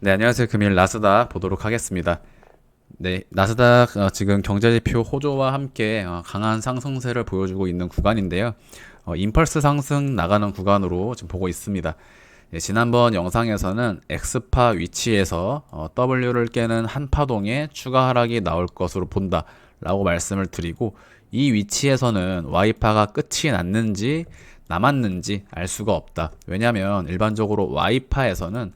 네, 안녕하세요. 금일 나스닥 보도록 하겠습니다. 네, 나스닥 지금 경제지표 호조와 함께 강한 상승세를 보여주고 있는 구간인데요. 임펄스 상승 나가는 구간으로 지금 보고 있습니다. 네, 지난번 영상에서는 X파 위치에서 W를 깨는 한 파동의 추가 하락이 나올 것으로 본다 라고 말씀을 드리고, 이 위치에서는 Y파가 끝이 났는지 남았는지 알 수가 없다. 왜냐하면 일반적으로 Y파에서는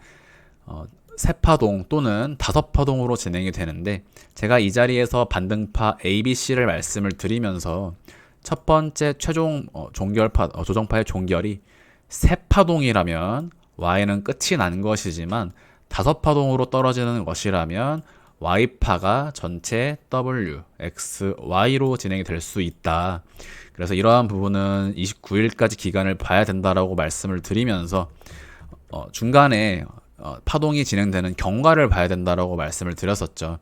세 파동 또는 다섯 파동으로 진행이 되는데, 제가 이 자리에서 반등파 ABC를 말씀을 드리면서 첫 번째 최종 종결파 조정파의 종결이 세 파동이라면 Y는 끝이 난 것이지만, 다섯 파동으로 떨어지는 것이라면 Y파가 전체 W, X, Y로 진행이 될 수 있다. 그래서 이러한 부분은 29일까지 기간을 봐야 된다라고 말씀을 드리면서 중간에 파동이 진행되는 경과를 봐야 된다라고 말씀을 드렸었죠.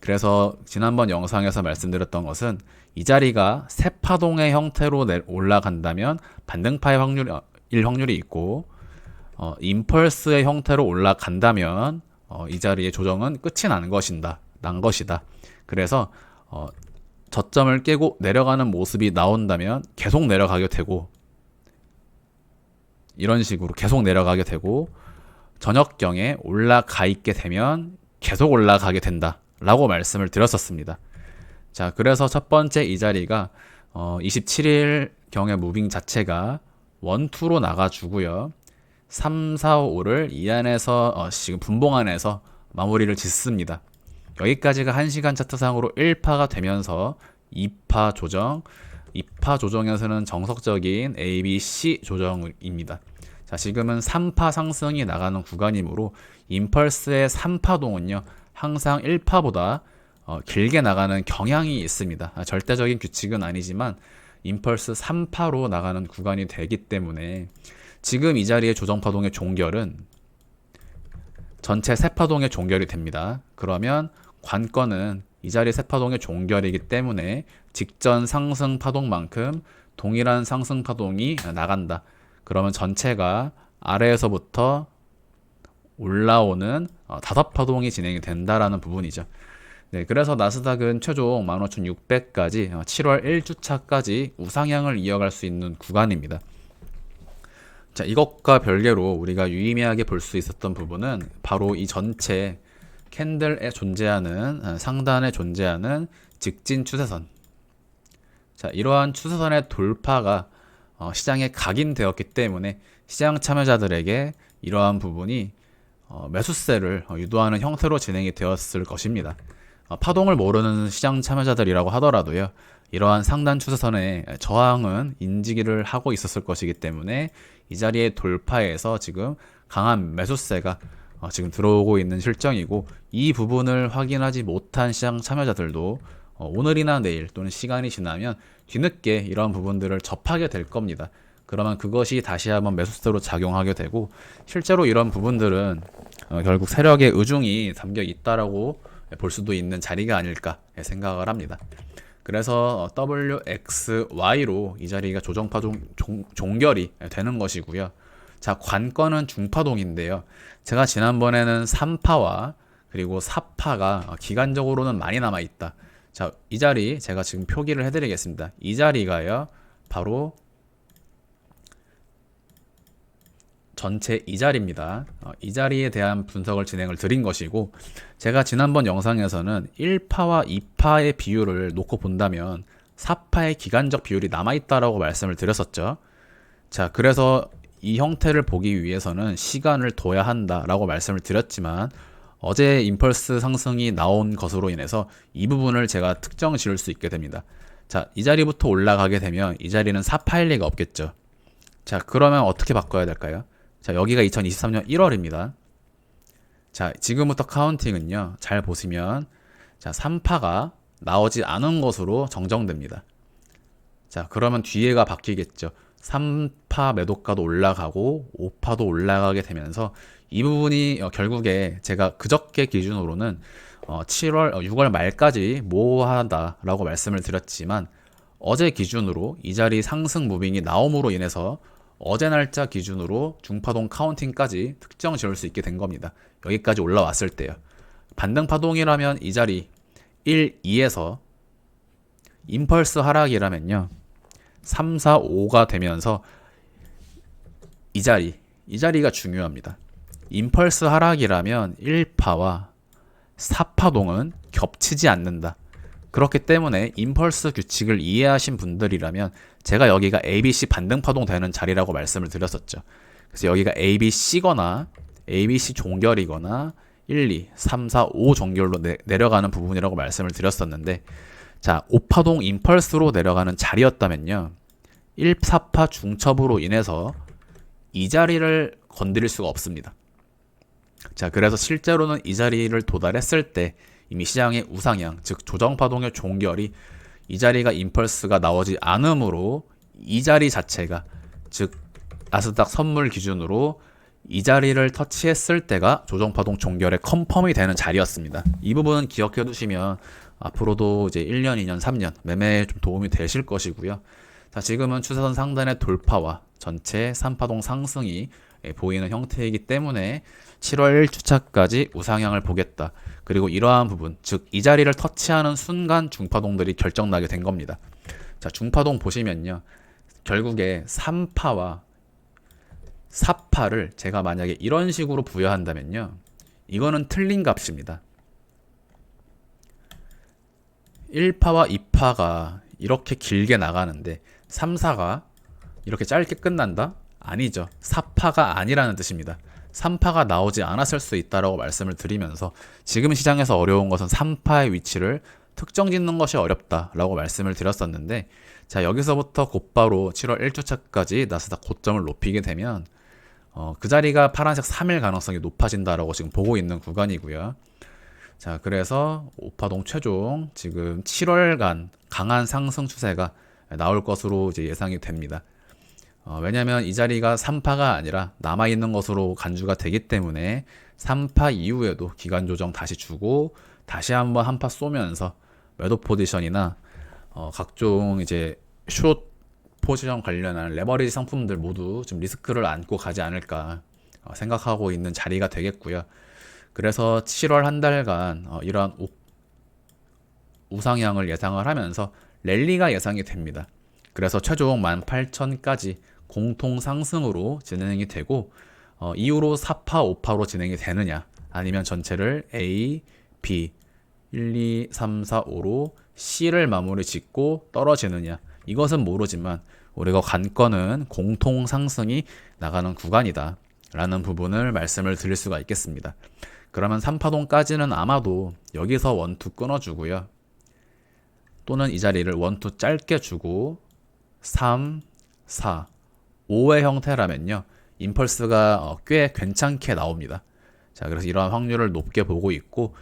그래서 지난번 영상에서 말씀드렸던 것은 이 자리가 세 파동의 형태로 올라간다면 반등파의 확률이 있고, 임펄스의 형태로 올라간다면 이 자리의 조정은 끝이 난 것이다. 그래서 저점을 깨고 내려가는 모습이 나온다면 계속 내려가게 되고, 이런 식으로 계속 내려가게 되고, 저녁경에 올라가 있게 되면 계속 올라가게 된다 라고 말씀을 드렸었습니다. 자, 그래서 첫 번째 이 자리가 27일 경의 무빙 자체가 1, 2로 나가주고요. 3, 4, 5를 이 안에서 지금 분봉 안에서 마무리를 짓습니다. 여기까지가 1시간 차트상으로 1파가 되면서 2파 조정, 2파 조정에서는 정석적인 A, B, C 조정입니다. 자, 지금은 3파 상승이 나가는 구간이므로 임펄스의 3파동은요 항상 1파보다 길게 나가는 경향이 있습니다. 절대적인 규칙은 아니지만 임펄스 3파로 나가는 구간이 되기 때문에 지금 이 자리의 조정파동의 종결은 전체 3파동의 종결이 됩니다. 그러면 관건은 이 자리 3파동의 종결이기 때문에 직전 상승 파동만큼 동일한 상승 파동이 나간다. 그러면 전체가 아래에서부터 올라오는 다섯 파동이 진행이 된다라는 부분이죠. 네, 그래서 나스닥은 최종 15,600까지 7월 1주차까지 우상향을 이어갈 수 있는 구간입니다. 자, 이것과 별개로 우리가 유의미하게 볼 수 있었던 부분은 바로 이 전체 캔들에 존재하는 상단에 존재하는 직진 추세선. 자, 이러한 추세선의 돌파가 시장에 각인되었기 때문에 시장 참여자들에게 이러한 부분이 매수세를 유도하는 형태로 진행이 되었을 것입니다. 파동을 모르는 시장 참여자들이라고 하더라도요, 이러한 상단 추세선의 저항은 인지를 하고 있었을 것이기 때문에 이 자리의 돌파에서 지금 강한 매수세가 지금 들어오고 있는 실정이고, 이 부분을 확인하지 못한 시장 참여자들도 오늘이나 내일 또는 시간이 지나면 뒤늦게 이런 부분들을 접하게 될 겁니다. 그러면 그것이 다시 한번 매수세로 작용하게 되고, 실제로 이런 부분들은 결국 세력의 의중이 담겨 있다라고 볼 수도 있는 자리가 아닐까 생각을 합니다. 그래서 W, X, Y로 이 자리가 조정파동 종결이 되는 것이고요. 자, 관건은 중파동인데요. 제가 지난번에는 3파와 그리고 4파가 기간적으로는 많이 남아있다. 자, 이 자리 제가 지금 표기를 해드리겠습니다. 이 자리가요, 바로 전체 이 자리입니다. 이 자리에 대한 분석을 진행을 드린 것이고, 제가 지난번 영상에서는 1파와 2파의 비율을 놓고 본다면 4파의 기간적 비율이 남아있다라고 말씀을 드렸었죠. 자, 그래서 이 형태를 보기 위해서는 시간을 둬야 한다라고 말씀을 드렸지만, 어제 임펄스 상승이 나온 것으로 인해서 이 부분을 제가 특정 지을 수 있게 됩니다. 자, 이 자리부터 올라가게 되면 이 자리는 4파일 리가 없겠죠. 자, 그러면 어떻게 바꿔야 될까요? 자, 여기가 2023년 1월입니다. 자, 지금부터 카운팅은요, 잘 보시면, 자, 3파가 나오지 않은 것으로 정정됩니다. 자, 그러면 뒤에가 바뀌겠죠. 3파 매도가도 올라가고 5파도 올라가게 되면서 이 부분이 결국에 제가 그저께 기준으로는 6월 말까지 모호하다라고 말씀을 드렸지만, 어제 기준으로 이 자리 상승 무빙이 나옴으로 인해서 어제 날짜 기준으로 중파동 카운팅까지 특정 지을 수 있게 된 겁니다. 여기까지 올라왔을 때요. 반등파동이라면 이 자리 1, 2에서 임펄스 하락이라면요. 3, 4, 5가 되면서 이 자리가 중요합니다. 임펄스 하락이라면 1파와 4파동은 겹치지 않는다. 그렇기 때문에 임펄스 규칙을 이해하신 분들이라면 제가 여기가 ABC 반등파동 되는 자리라고 말씀을 드렸었죠. 그래서 여기가 ABC거나 ABC 종결이거나 1, 2, 3, 4, 5 종결로 내려가는 부분이라고 말씀을 드렸었는데, 자, 5파동 임펄스로 내려가는 자리였다면요. 1, 4파 중첩으로 인해서 이 자리를 건드릴 수가 없습니다. 자, 그래서 실제로는 이 자리를 도달했을 때 이미 시장의 우상향, 즉 조정파동의 종결이 이 자리가 임펄스가 나오지 않으므로 이 자리 자체가, 즉 나스닥 선물 기준으로 이 자리를 터치했을 때가 조정파동 종결의 컨펌이 되는 자리였습니다. 이 부분은 기억해 두시면 앞으로도 이제 1년, 2년, 3년 매매에 좀 도움이 되실 것이고요. 자, 지금은 추세선 상단의 돌파와 전체 3파동 상승이 보이는 형태이기 때문에 7월 1주차까지 우상향을 보겠다. 그리고 이러한 부분, 즉 이 자리를 터치하는 순간 중파동들이 결정나게 된 겁니다. 자, 중파동 보시면요. 결국에 3파와 4파를 제가 만약에 이런 식으로 부여한다면요. 이거는 틀린 값입니다. 1파와 2파가 이렇게 길게 나가는데 3, 4가 이렇게 짧게 끝난다? 아니죠. 4파가 아니라는 뜻입니다. 3파가 나오지 않았을 수 있다라고 말씀을 드리면서 지금 시장에서 어려운 것은 3파의 위치를 특정 짓는 것이 어렵다라고 말씀을 드렸었는데, 자, 여기서부터 곧바로 7월 1주차까지 나스닥 고점을 높이게 되면 그 자리가 파란색 3일 가능성이 높아진다라고 지금 보고 있는 구간이고요. 자, 그래서 5파동 최종 지금 7월간 강한 상승 추세가 나올 것으로 이제 예상이 됩니다. 왜냐하면 이 자리가 3파가 아니라 남아있는 것으로 간주가 되기 때문에 3파 이후에도 기간 조정 다시 주고 다시 한번 한 파 쏘면서 매도 포지션이나 각종 이제 숏 포지션 관련한 레버리지 상품들 모두 좀 리스크를 안고 가지 않을까 생각하고 있는 자리가 되겠고요. 그래서 7월 한 달간 이러한 우상향을 예상을 하면서 랠리가 예상이 됩니다. 그래서 최종 18,000까지 공통 상승으로 진행이 되고 이후로 4파, 5파로 진행이 되느냐, 아니면 전체를 A, B, 1, 2, 3, 4, 5로 C를 마무리 짓고 떨어지느냐, 이것은 모르지만 우리가 관건은 공통 상승이 나가는 구간이다 라는 부분을 말씀을 드릴 수가 있겠습니다. 그러면 3파동까지는 아마도 여기서 원투 끊어주고요. 또는 이 자리를 원투 짧게 주고 3, 4, 5의 형태라면요. 임펄스가 꽤 괜찮게 나옵니다. 자, 그래서 이러한 확률을 높게 보고 있고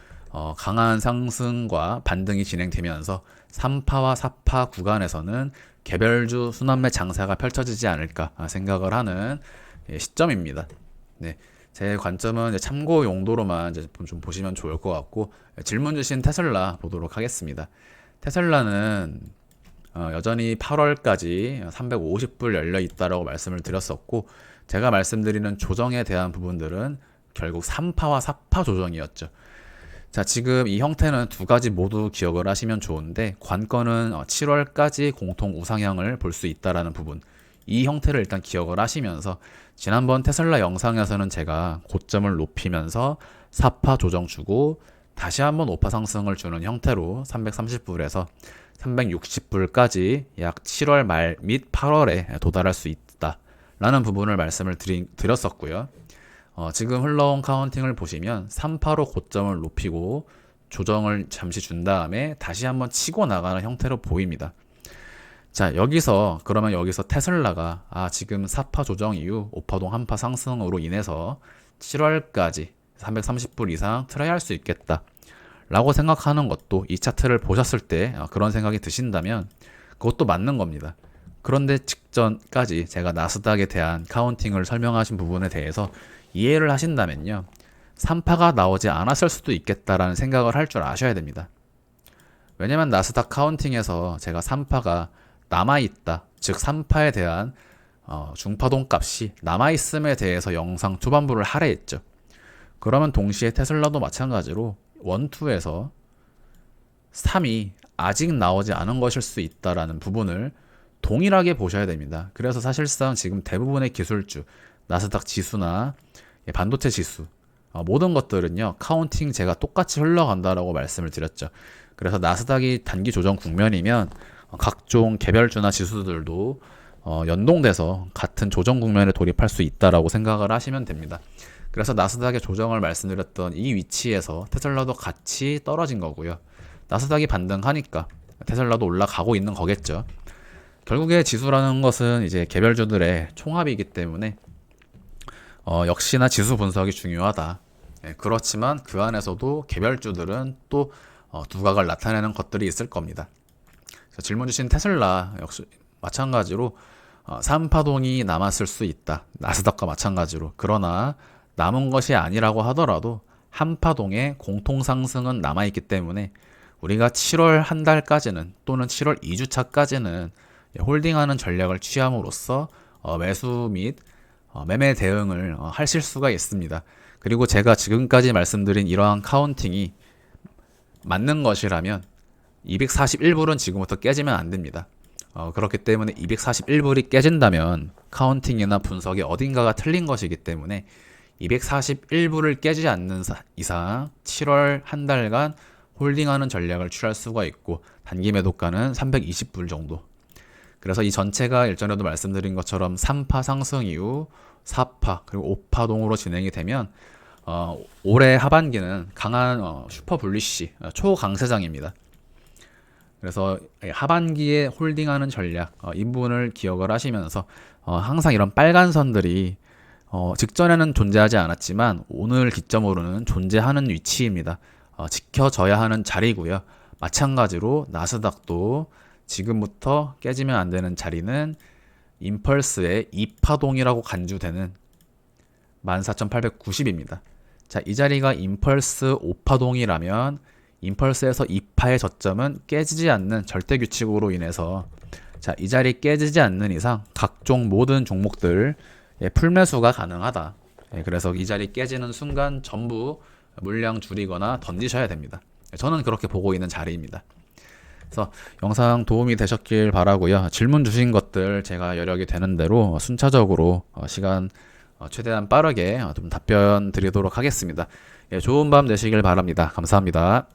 강한 상승과 반등이 진행되면서 3파와 4파 구간에서는 개별주 순환매 장세가 펼쳐지지 않을까 생각을 하는 시점입니다. 네, 제 관점은 이제 참고 용도로만 이제 좀 보시면 좋을 것 같고, 질문 주신 테슬라 보도록 하겠습니다. 테슬라는 여전히 8월까지 350불 열려 있다라고 말씀을 드렸었고, 제가 말씀드리는 조정에 대한 부분들은 결국 3파와 4파 조정이었죠. 자, 지금 이 형태는 두 가지 모두 기억을 하시면 좋은데, 관건은 7월까지 공통 우상향을 볼 수 있다라는 부분, 이 형태를 일단 기억을 하시면서, 지난번 테슬라 영상에서는 제가 고점을 높이면서 4파 조정 주고 다시 한번 5파 상승을 주는 형태로 330불에서 360불까지 약 7월 말 및 8월에 도달할 수 있다라는 부분을 말씀을 드렸었고요. 지금 흘러온 카운팅을 보시면 3파로 고점을 높이고 조정을 잠시 준 다음에 다시 한번 치고 나가는 형태로 보입니다. 자, 그러면 여기서 테슬라가 지금 4파 조정 이후 5파동 한파 상승으로 인해서 7월까지 330불 이상 트라이 할 수 있겠다 라고 생각하는 것도, 이 차트를 보셨을 때 그런 생각이 드신다면 그것도 맞는 겁니다. 그런데 직전까지 제가 나스닥에 대한 카운팅을 설명하신 부분에 대해서 이해를 하신다면요, 3파가 나오지 않았을 수도 있겠다라는 생각을 할 줄 아셔야 됩니다. 왜냐면 나스닥 카운팅에서 제가 3파가 남아있다, 즉 3파에 대한 중파동 값이 남아있음에 대해서 영상 초반부를 할애했죠. 그러면 동시에 테슬라도 마찬가지로 1, 2에서 3이 아직 나오지 않은 것일 수 있다라는 부분을 동일하게 보셔야 됩니다. 그래서 사실상 지금 대부분의 기술주, 나스닥 지수나 반도체 지수, 모든 것들은요, 카운팅 제가 똑같이 흘러간다라고 말씀을 드렸죠. 그래서 나스닥이 단기 조정 국면이면 각종 개별주나 지수들도 연동돼서 같은 조정 국면에 돌입할 수 있다라고 생각을 하시면 됩니다. 그래서 나스닥의 조정을 말씀드렸던 이 위치에서 테슬라도 같이 떨어진 거고요. 나스닥이 반등하니까 테슬라도 올라가고 있는 거겠죠. 결국에 지수라는 것은 이제 개별주들의 총합이기 때문에 역시나 지수 분석이 중요하다. 그렇지만 그 안에서도 개별주들은 또 두각을 나타내는 것들이 있을 겁니다. 질문 주신 테슬라 역시 마찬가지로 3파동이 남았을 수 있다. 나스닥과 마찬가지로. 그러나 남은 것이 아니라고 하더라도 한파동의 공통상승은 남아있기 때문에 우리가 7월 한 달까지는 또는 7월 2주차까지는 홀딩하는 전략을 취함으로써 매수 및 매매 대응을 하실 수가 있습니다. 그리고 제가 지금까지 말씀드린 이러한 카운팅이 맞는 것이라면 241불은 지금부터 깨지면 안 됩니다. 그렇기 때문에 241불이 깨진다면 카운팅이나 분석이 어딘가가 틀린 것이기 때문에 241불을 깨지 않는 이상 7월 한 달간 홀딩하는 전략을 취할 수가 있고 단기 매도가는 320불 정도. 그래서 이 전체가 일전에도 말씀드린 것처럼 3파 상승 이후 4파 그리고 5파동으로 진행이 되면 올해 하반기는 강한 슈퍼 불리시 초강세장입니다. 그래서 하반기에 홀딩하는 전략 이 부분을 기억을 하시면서 항상 이런 빨간 선들이 직전에는 존재하지 않았지만 오늘 기점으로는 존재하는 위치입니다. 지켜져야 하는 자리고요. 마찬가지로 나스닥도 지금부터 깨지면 안 되는 자리는 임펄스의 2파동이라고 간주되는 14,890입니다. 자, 이 자리가 임펄스 5파동이라면 임펄스에서 2파의 저점은 깨지지 않는 절대 규칙으로 인해서 자, 이 자리 깨지지 않는 이상 각종 모든 종목들 풀매수가 가능하다. 그래서 이 자리 깨지는 순간 전부 물량 줄이거나 던지셔야 됩니다. 저는 그렇게 보고 있는 자리입니다. 그래서 영상 도움이 되셨길 바라고요. 질문 주신 것들 제가 여력이 되는 대로 순차적으로 시간 최대한 빠르게 좀 답변 드리도록 하겠습니다. 좋은 밤 되시길 바랍니다. 감사합니다.